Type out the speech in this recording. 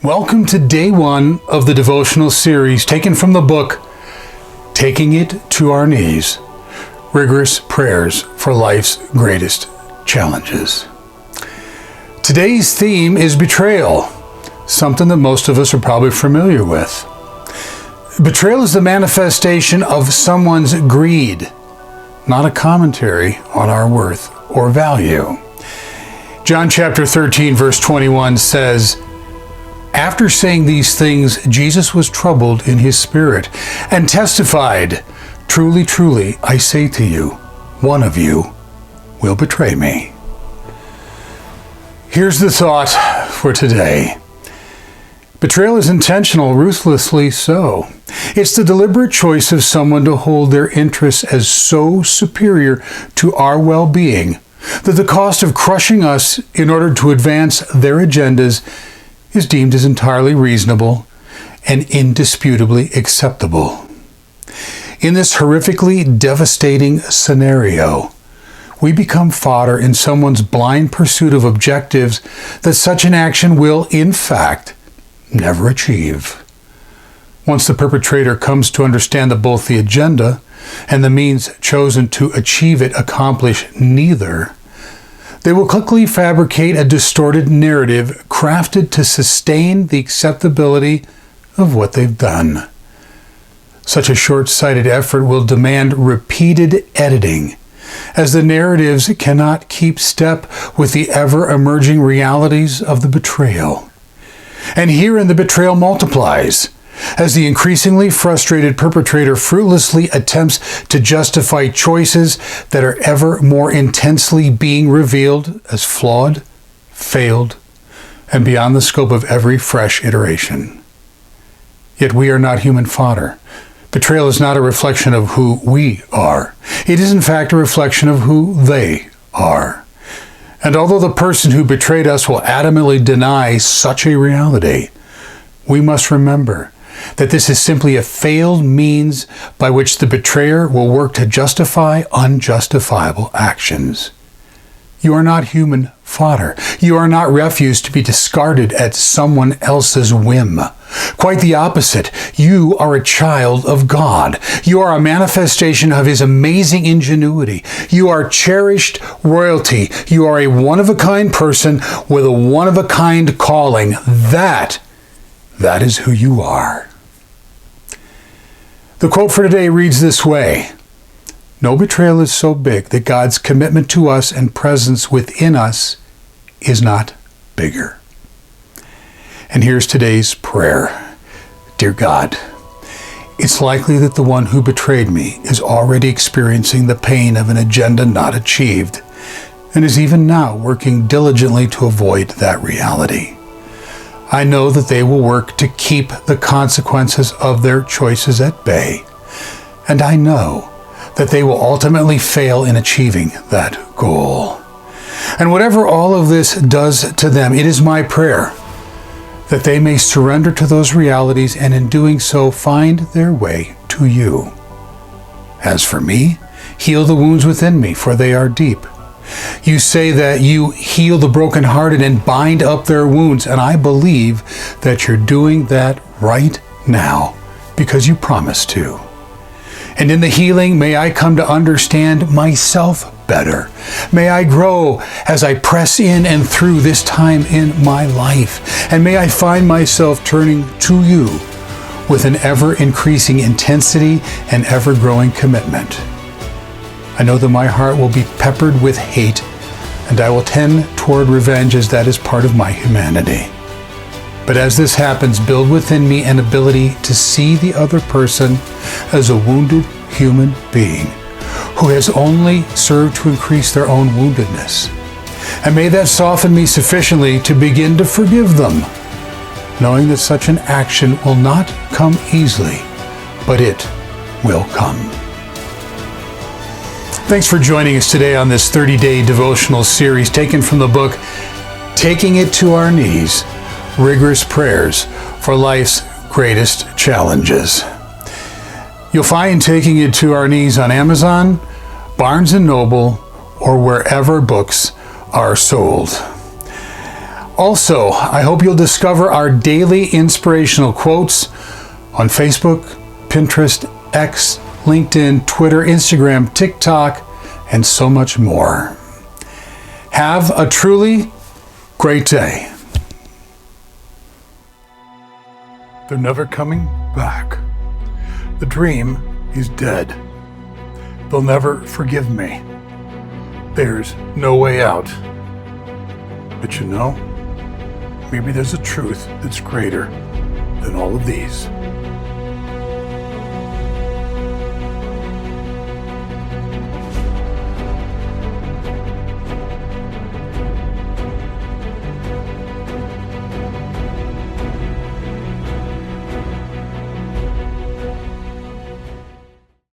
Welcome to day one of the devotional series taken from the book, Taking It to Our Knees, Rigorous Prayers for Life's Greatest Challenges. Today's theme is betrayal, something that most of us are probably familiar with. Betrayal is the manifestation of someone's greed, not a commentary on our worth or value. John chapter 13, verse 21 says, "After saying these things, Jesus was troubled in his spirit and testified, 'Truly, truly, I say to you, one of you will betray me.'" Here's the thought for today. Betrayal is intentional, ruthlessly so. It's the deliberate choice of someone to hold their interests as so superior to our well-being that the cost of crushing us in order to advance their agendas is deemed as entirely reasonable and indisputably acceptable. In this horrifically devastating scenario, we become fodder in someone's blind pursuit of objectives that such an action will, in fact, never achieve. Once the perpetrator comes to understand that both the agenda and the means chosen to achieve it accomplish neither, they will quickly fabricate a distorted narrative crafted to sustain the acceptability of what they've done. Such a short-sighted effort will demand repeated editing, as the narratives cannot keep step with the ever-emerging realities of the betrayal. And herein the betrayal multiplies, as the increasingly frustrated perpetrator fruitlessly attempts to justify choices that are ever more intensely being revealed as flawed, failed, and beyond the scope of every fresh iteration. Yet we are not human fodder. Betrayal is not a reflection of who we are. It is in fact a reflection of who they are. And although the person who betrayed us will adamantly deny such a reality, we must remember that this is simply a failed means by which the betrayer will work to justify unjustifiable actions. You are not human fodder. You are not refuse to be discarded at someone else's whim. Quite the opposite. You are a child of God. You are a manifestation of His amazing ingenuity. You are cherished royalty. You are a one-of-a-kind person with a one-of-a-kind calling. That is who you are. The quote for today reads this way: "No betrayal is so big that God's commitment to us and presence within us is not bigger." And here's today's prayer. Dear God, it's likely that the one who betrayed me is already experiencing the pain of an agenda not achieved and is even now working diligently to avoid that reality. I know that they will work to keep the consequences of their choices at bay, and I know that they will ultimately fail in achieving that goal. And whatever all of this does to them, it is my prayer that they may surrender to those realities and in doing so find their way to you. As for me, heal the wounds within me, for they are deep. You say that you heal the brokenhearted and bind up their wounds, and I believe that you're doing that right now because you promised to. And in the healing, may I come to understand myself better. May I grow as I press in and through this time in my life. And may I find myself turning to you with an ever-increasing intensity and ever-growing commitment. I know that my heart will be peppered with hate, and I will tend toward revenge as that is part of my humanity. But as this happens, build within me an ability to see the other person as a wounded human being who has only served to increase their own woundedness. And may that soften me sufficiently to begin to forgive them, knowing that such an action will not come easily, but it will come. Thanks for joining us today on this 30-day devotional series taken from the book, Taking It to Our Knees, Rigorous Prayers for Life's Greatest Challenges. You'll find Taking It to Our Knees on Amazon, Barnes & Noble, or wherever books are sold. Also, I hope you'll discover our daily inspirational quotes on Facebook, Pinterest, X, LinkedIn, Twitter, Instagram, TikTok, and so much more. Have a truly great day. They're never coming back. The dream is dead. They'll never forgive me. There's no way out. But you know, maybe there's a truth that's greater than all of these.